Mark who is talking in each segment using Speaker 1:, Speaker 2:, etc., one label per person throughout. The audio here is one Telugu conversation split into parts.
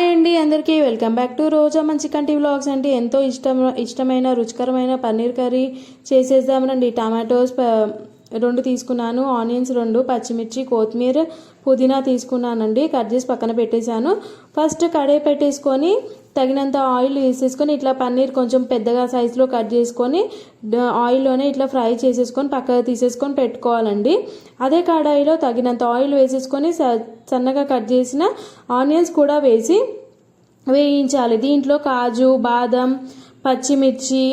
Speaker 1: హాయ్ అండి అందరికీ వెల్కమ్ బ్యాక్ టు రోజా మంచి కంటి వ్లాగ్స్ అండి. ఎంతో ఇష్టమైన రుచికరమైన పన్నీర్ కర్రీ చేసేద్దామనండి. టమాటోస్ 2 తీసుకున్నాను, ఆనియన్స్ 2, పచ్చిమిర్చి, కొత్తిమీర, పుదీనా తీసుకున్నానండి. కట్ చేసి పక్కన పెట్టేశాను. ఫస్ట్ కడాయి పెట్టేసుకొని తగినంత ఆయిల్ వేసేసుకొని ఇట్లా పన్నీర్ కొంచెం పెద్దగా సైజులో కట్ చేసుకొని ఆయిల్లోనే ఇట్లా ఫ్రై చేసేసుకొని పక్కకు తీసేసుకొని పెట్టుకోవాలండి. అదే కడాయిలో తగినంత ఆయిల్ వేసేసుకొని సన్నగా కట్ చేసిన ఆనియన్స్ కూడా వేయించాలి. దీంట్లో కాజు, బాదం, పచ్చిమిర్చి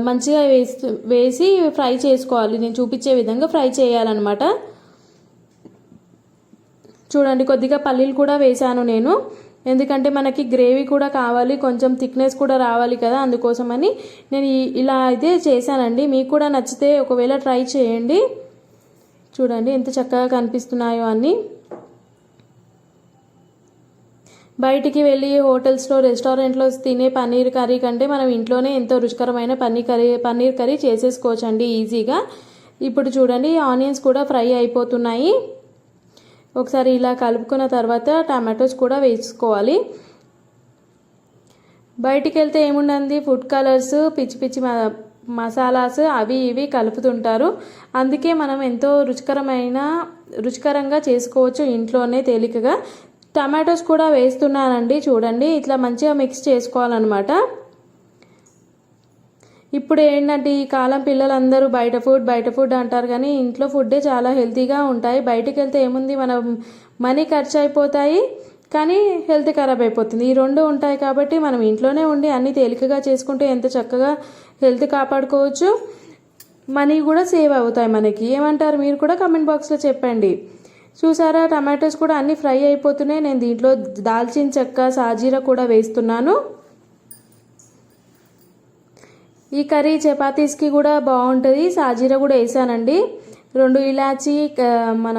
Speaker 1: మంచిగా వేసి ఫ్రై చేసుకోవాలి. నేను చూపించే విధంగా ఫ్రై చేయాలన్నమాట. చూడండి, కొద్దిగా పల్లీలు కూడా వేసాను నేను, ఎందుకంటే మనకి గ్రేవీ కూడా కావాలి, కొంచెం థిక్నెస్ కూడా రావాలి కదా, అందుకోసమని నేను ఇలా అయితే చేశానండి. మీకు కూడా నచ్చితే ఒకవేళ ట్రై చేయండి. చూడండి ఎంత చక్కగా కనిపిస్తున్నాయో అన్నీ. బయటికి వెళ్ళి హోటల్స్లో, రెస్టారెంట్లో తినే పన్నీర్ కర్రీ కంటే మనం ఇంట్లోనే ఎంతో రుచికరమైన పన్నీర్ కర్రీ చేసేసుకోవచ్చండి ఈజీగా. ఇప్పుడు చూడండి ఆనియన్స్ కూడా ఫ్రై అయిపోతున్నాయి. ఒకసారి ఇలా కలుపుకున్న తర్వాత టమాటోస్ కూడా వేసుకోవాలి. బయటికి వెళ్తే ఏముండండి, ఫుడ్ కలర్స్, పిచ్చి పిచ్చి మసాలాస్ అవి ఇవి కలుపుతుంటారు. అందుకే మనం ఎంతో రుచికరంగా చేసుకోవచ్చు ఇంట్లోనే తేలికగా. టమాటోస్ కూడా వేస్తున్నానండి. చూడండి ఇట్లా మంచిగా మిక్స్ చేసుకోవాలన్నమాట. ఇప్పుడు ఏంటంటే ఈ కాలం పిల్లలందరూ బయట ఫుడ్ అంటారు, కానీ ఇంట్లో ఫుడ్డే చాలా హెల్తీగా ఉంటాయి. బయటికి వెళ్తే ఏముంది, మన మనీ ఖర్చు అయిపోతాయి కానీ హెల్త్ ఖరాబ్ అయిపోతుంది. ఈ 2 ఉంటాయి కాబట్టి మనం ఇంట్లోనే ఉండి అన్నీ తేలికగా చేసుకుంటే ఎంత చక్కగా హెల్త్ కాపాడుకోవచ్చు, మనీ కూడా సేవ్ అవుతాయి మనకి. ఏమంటారు మీరు కూడా కామెంట్ బాక్స్లో చెప్పండి. చూసారా, టమాటోస్ కూడా అన్నీ ఫ్రై అయిపోతున్నాయి. నేను దీంట్లో దాల్చిన చెక్క, సాజీరా కూడా వేస్తున్నాను. ఈ కర్రీ చపాతీస్కి కూడా బాగుంటుంది. సాజీరా కూడా వేసానండి. 2 ఇలాచి, మన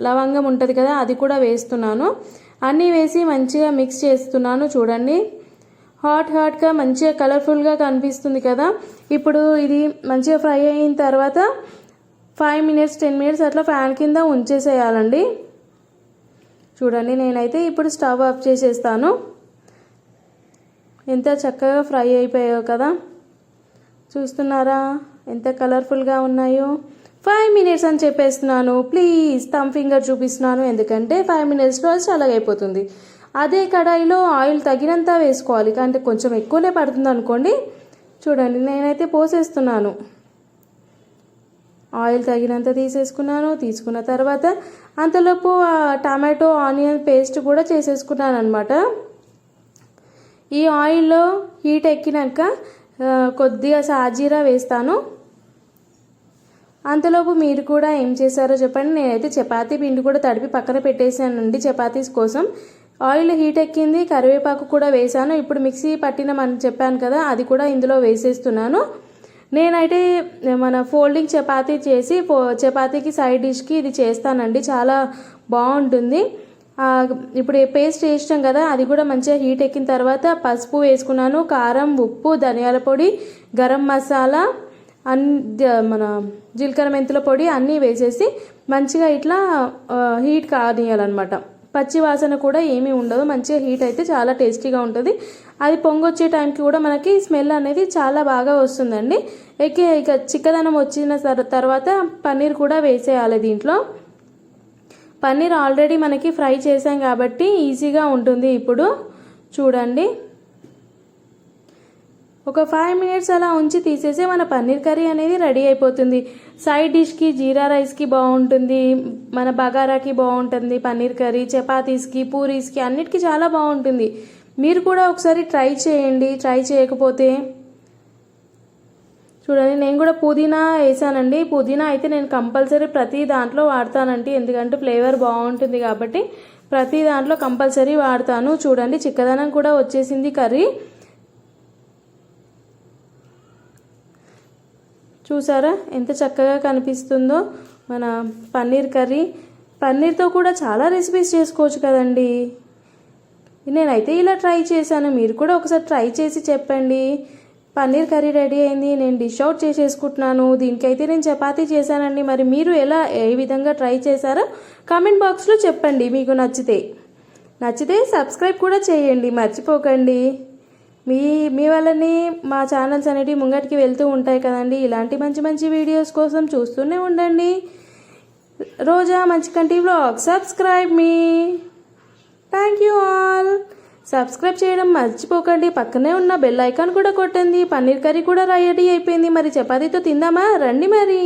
Speaker 1: లవంగం ఉంటుంది కదా, అది కూడా వేస్తున్నాను. అన్నీ వేసి మంచిగా మిక్స్ చేస్తున్నాను. చూడండి హాట్గా మంచిగా కలర్ఫుల్గా కనిపిస్తుంది కదా. ఇప్పుడు ఇది మంచిగా ఫ్రై అయిన తర్వాత 5 మినిట్స్ 10 మినిట్స్ అట్లా ఫ్యాన్ కింద ఉంచేసేయాలండి. చూడండి నేనైతే ఇప్పుడు స్టవ్ ఆఫ్ చేసేస్తాను. ఎంత చక్కగా ఫ్రై అయిపోయాయో కదా, చూస్తున్నారా ఎంత కలర్ఫుల్గా ఉన్నాయో. 5 మినిట్స్ అని చెప్పేస్తున్నాను, ప్లీజ్ థంబ్ ఫింగర్ చూపిస్తున్నాను, ఎందుకంటే 5 మినిట్స్లో చల్లగైపోతుంది. అదే కడాయిలో ఆయిల్ తగినంత వేసుకోవాలి, అంటే కొంచెం ఎక్కువనే పడుతుంది అనుకోండి. చూడండి నేనైతే పోసేస్తున్నాను. ఆయిల్ తగినంత తీసుకున్న తర్వాత అంతలోపు టమాటో ఆనియన్ పేస్ట్ కూడా చేసేసుకున్నాను అనమాట. ఈ ఆయిల్లో హీట్ ఎక్కినాక కొద్దిగా సాజీరా వేస్తాను. అంతలోపు మీరు కూడా ఏం చేశారో చెప్పండి. నేనైతే చపాతీ పిండి కూడా తడిపి పక్కన పెట్టేసానండి చపాతీస్ కోసం. ఆయిల్ హీట్ ఎక్కింది, కరివేపాకు కూడా వేసాను. ఇప్పుడు మిక్సీ పట్టినమని చెప్పాను కదా, అది కూడా ఇందులో వేసేస్తున్నాను. నేనైతే మన ఫోల్డింగ్ చపాతీ చేసి చపాతీకి సైడ్ డిష్కి ఇది చేస్తానండి, చాలా బాగుంటుంది. ఇప్పుడు పేస్ట్ వేసినాం కదా, అది కూడా మంచిగా హీట్ ఎక్కిన తర్వాత పసుపు వేసుకున్నాను, కారం, ఉప్పు, ధనియాల పొడి, గరం మసాలా, మన జీలకర్ర మెంతుల పొడి అన్నీ వేసేసి మంచిగా ఇట్లా హీట్ కానియాలన్నమాట. పచ్చి వాసన కూడా ఏమీ ఉండదు, మంచిగా హీట్ అయితే చాలా టేస్టీగా ఉంటుంది. అది పొంగొచ్చే టైంకి కూడా మనకి స్మెల్ అనేది చాలా బాగా వస్తుందండి. ఇక చిక్కదనం వచ్చిన తర్వాత పన్నీర్ కూడా వేసేయాలి. దీంట్లో పన్నీర్ ఆల్రెడీ మనకి ఫ్రై చేసాం కాబట్టి ఈజీగా ఉంటుంది. ఇప్పుడు చూడండి ఒక 5 మినిట్స్ అలా ఉంచి తీసేసి మన పన్నీర్ కర్రీ అనేది రెడీ అయిపోతుంది. సైడ్ డిష్కి జీరా రైస్కి బాగుంటుంది, మన బగారాకి బాగుంటుంది పన్నీర్ కర్రీ, చపాతీస్కి, పూరీస్కి అన్నిటికీ చాలా బాగుంటుంది. మీరు కూడా ఒకసారి ట్రై చేయండి. ట్రై చేయకపోతే చూడండి, నేను కూడా పుదీనా వేసానండి. పుదీనా అయితే నేను కంపల్సరీ ప్రతి దాంట్లో వాడతానండి, ఎందుకంటే ఫ్లేవర్ బాగుంటుంది కాబట్టి ప్రతి దాంట్లో కంపల్సరీ వాడతాను. చూడండి చిక్కదనం కూడా వచ్చేసింది కర్రీ. చూసారా ఎంత చక్కగా కనిపిస్తుందో మన పన్నీర్ కర్రీ. పన్నీర్తో కూడా చాలా రెసిపీస్ చేసుకోవచ్చు కదండి. నేనైతే ఇలా ట్రై చేశాను, మీరు కూడా ఒకసారి ట్రై చేసి చెప్పండి. పన్నీర్ కర్రీ రెడీ అయింది, నేను డిష్ అవుట్ చేసేసుకుంటున్నాను. దీనికైతే నేను చపాతీ చేశానండి. మరి మీరు ఏ విధంగా ట్రై చేశారో కామెంట్ బాక్స్లో చెప్పండి మీకు నచ్చితే. నచ్చితే సబ్స్క్రైబ్ కూడా చేయండి, మర్చిపోకండి. మీ మీ వల్లనే మా ఛానల్స్ అనేటివి ముంగటికి వెళ్తూ ఉంటాయి కదండి. ఇలాంటి మంచి మంచి వీడియోస్ కోసం చూస్తూనే ఉండండి. రోజా మంచి కంటి vlog. Subscribe me. Thank you all. Subscribe చేయడం మర్చిపోకండి. పక్కనే ఉన్న బెల్ ఐకాన్ కూడా కొట్టండి. పన్నీర్ కర్రీ కూడా రెడీ అయిపోయింది. మరి చపాతీతో తిందామా? రండి మరి.